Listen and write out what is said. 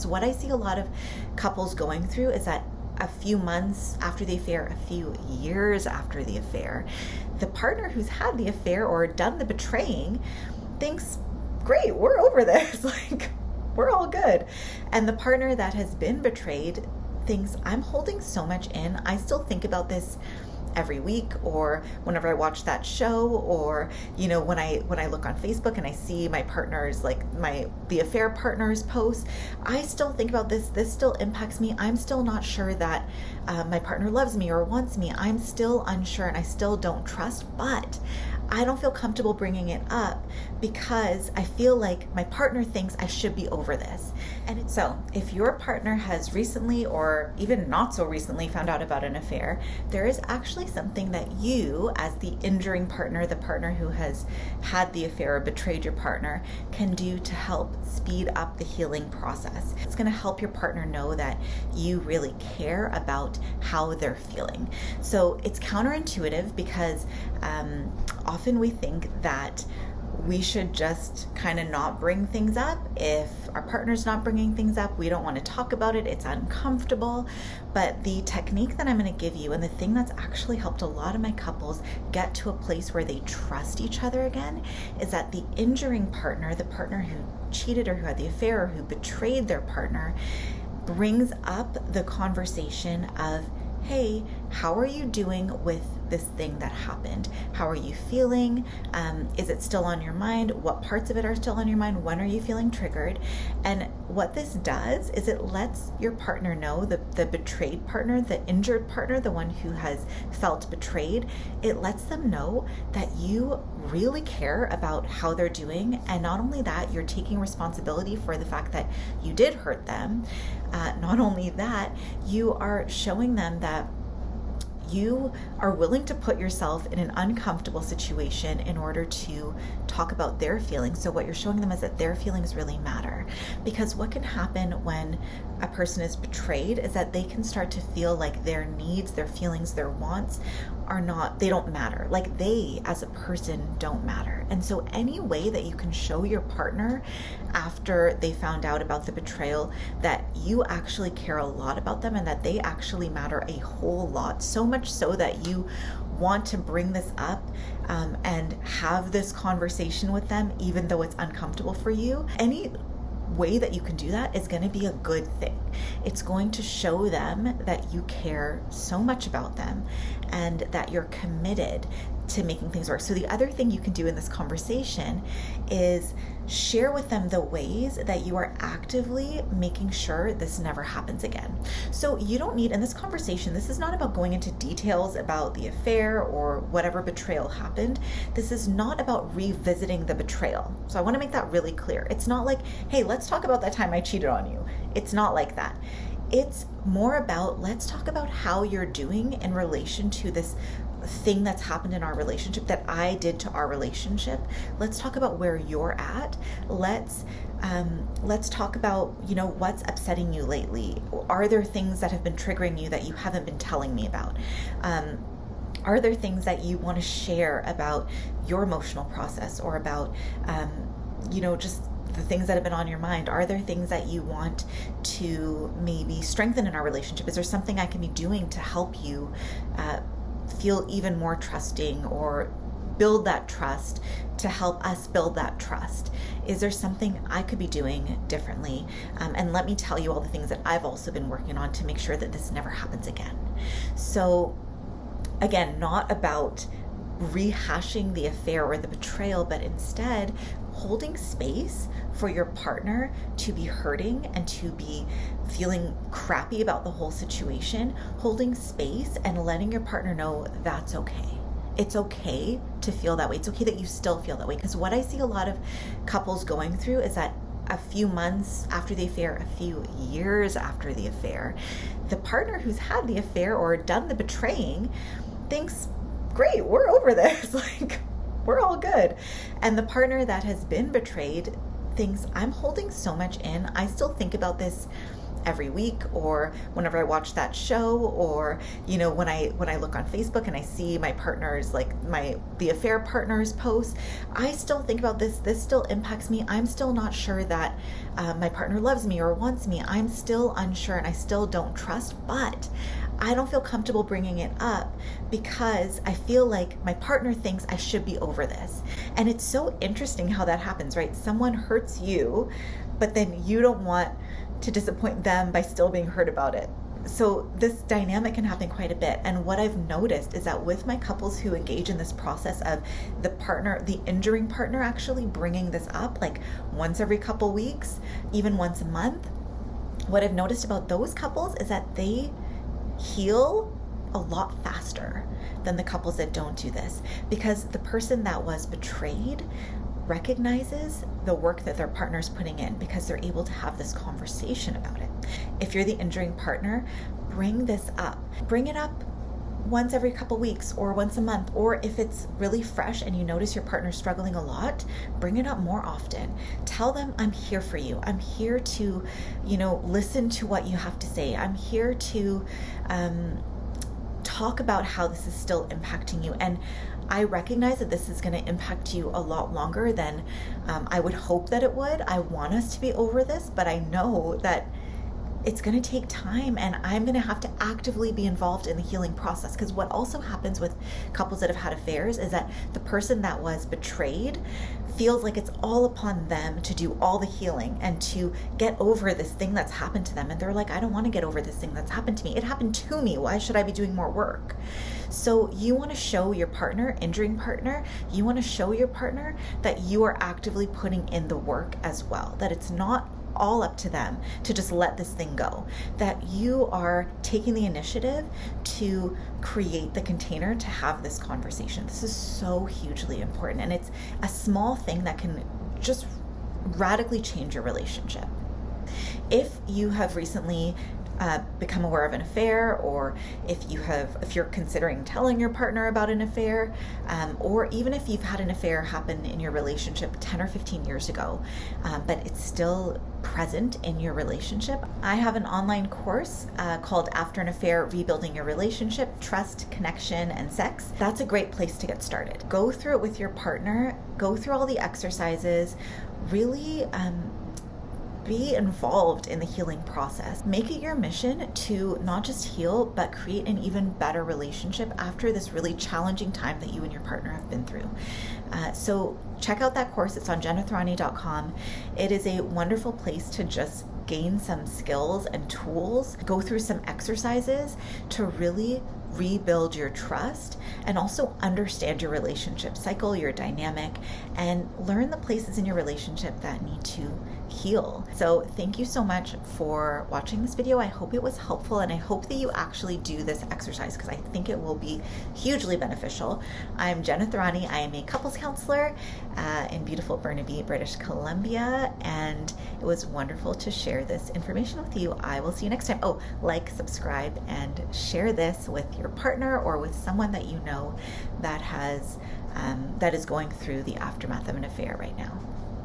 Because what I see a lot of couples going through is that a few months after the affair, a few years after the affair, the partner who's had the affair or done the betraying thinks, great, we're over this. Like, we're all good. And the partner that has been betrayed thinks, I'm holding so much in. I still think about this every week, or whenever I watch that show, or when I look on Facebook and I see my partner's, like the affair partner's posts, I still think about this still impacts me. I'm still not sure that my partner loves me or wants me. I'm still unsure and I still don't trust, but I don't feel comfortable bringing it up because I feel like my partner thinks I should be over this. And so if your partner has recently or even not so recently found out about an affair, there is actually something that you, as the injuring partner, the partner who has had the affair or betrayed your partner, can do to help speed up the healing process. It's going to help your partner know that you really care about how they're feeling. So it's counterintuitive because often we think that we should just kind of not bring things up. If our partner's not bringing things up, we don't want to talk about it. It's uncomfortable. But the technique that I'm going to give you, and the thing that's actually helped a lot of my couples get to a place where they trust each other again, is that the injuring partner, the partner who cheated or who had the affair or who betrayed their partner, brings up the conversation of, hey, how are you doing with this thing that happened? How are you feeling? Is it still on your mind? What parts of it are still on your mind? When are you feeling triggered? And what this does is it lets your partner know, the betrayed partner, the injured partner, the one who has felt betrayed, it lets them know that you really care about how they're doing. And not only that, you're taking responsibility for the fact that you did hurt them. Not only that, you are showing them that you are willing to put yourself in an uncomfortable situation in order to talk about their feelings. So what you're showing them is that their feelings really matter. Because what can happen when a person is betrayed is that they can start to feel like their needs, their feelings, their wants they don't matter. Like they as a person don't matter. And so any way that you can show your partner after they found out about the betrayal that you actually care a lot about them and that they actually matter a whole lot, so much so that you want to bring this up and have this conversation with them, even though it's uncomfortable for you. Any way that you can do that is going to be a good thing. It's going to show them that you care so much about them and that you're committed to making things work. So the other thing you can do in this conversation is share with them the ways that you are actively making sure this never happens again. So you don't need, in this conversation, this is not about going into details about the affair or whatever betrayal happened. This is not about revisiting the betrayal. So I want to make that really clear. It's not like, hey, let's talk about that time I cheated on you. It's not like that. It's more about, let's talk about how you're doing in relation to this thing that's happened in our relationship that I did to our relationship. Let's talk about where you're at. Let's talk about, what's upsetting you lately. Are there things that have been triggering you that you haven't been telling me about? Are there things that you want to share about your emotional process or about, just the things that have been on your mind? Are there things that you want to maybe strengthen in our relationship? Is there something I can be doing to help you feel even more trusting or build that trust, to help us build that trust? Is there something I could be doing differently? And let me tell you all the things that I've also been working on to make sure that this never happens again. So again, not about rehashing the affair or the betrayal, but instead holding space for your partner to be hurting and to be feeling crappy about the whole situation, holding space and letting your partner know that's okay. It's okay to feel that way. It's okay that you still feel that way. Because what I see a lot of couples going through is that a few months after the affair, a few years after the affair, the partner who's had the affair or done the betraying thinks, great, we're over this. Like, we're all good. And the partner that has been betrayed thinks, I'm holding so much in. I still think about this every week, or whenever I watch that show, or when I look on Facebook and I see my partner's, like the affair partner's posts, I still think about this still impacts me. I'm still not sure that my partner loves me or wants me. I'm still unsure and I still don't trust, but I don't feel comfortable bringing it up because I feel like my partner thinks I should be over this. And it's so interesting how that happens, right? Someone hurts you, but then you don't want to disappoint them by still being hurt about it. So this dynamic can happen quite a bit. And what I've noticed is that with my couples who engage in this process of the injuring partner actually bringing this up, like once every couple weeks, even once a month, what I've noticed about those couples is that they heal a lot faster than the couples that don't do this, because the person that was betrayed recognizes the work that their partner's putting in because they're able to have this conversation about it. If you're the injuring partner, bring this up. Bring it up once every couple weeks or once a month, or if it's really fresh and you notice your partner's struggling a lot, bring it up more often. Tell them, I'm here for you. I'm here to, listen to what you have to say. I'm here to talk about how this is still impacting you. And I recognize that this is going to impact you a lot longer than I would hope that it would. I want us to be over this, but I know that it's going to take time, and I'm going to have to actively be involved in the healing process. Because what also happens with couples that have had affairs is that the person that was betrayed feels like it's all upon them to do all the healing and to get over this thing that's happened to them. And they're like, I don't want to get over this thing that's happened to me. It happened to me. Why should I be doing more work? So you want to show your partner, injuring partner, you want to show your partner that you are actively putting in the work as well, that it's not all up to them to just let this thing go, that you are taking the initiative to create the container to have this conversation. This is so hugely important, and it's a small thing that can just radically change your relationship. If you have recently become aware of an affair, or if you're considering telling your partner about an affair, or even if you've had an affair happen in your relationship 10 or 15 years ago, but it's still present in your relationship, I have an online course called After an Affair, Rebuilding Your Relationship, Trust, Connection, and Sex. That's a great place to get started. Go through it with your partner, go through all the exercises, really be involved in the healing process. Make it your mission to not just heal, but create an even better relationship after this really challenging time that you and your partner have been through. So check out that course. It's on jenathrani.com. It is a wonderful place to just gain some skills and tools, go through some exercises to really rebuild your trust and also understand your relationship cycle, your dynamic, and learn the places in your relationship that need to heal. So thank you so much for watching this video. I hope it was helpful, and I hope that you actually do this exercise because I think it will be hugely beneficial. I'm Jena Thrani. I am a couples counselor in beautiful Burnaby, British Columbia, and it was wonderful to share this information with you. I will see you next time. Oh, like, subscribe, and share this with your partner or with someone that you know that is going through the aftermath of an affair right now.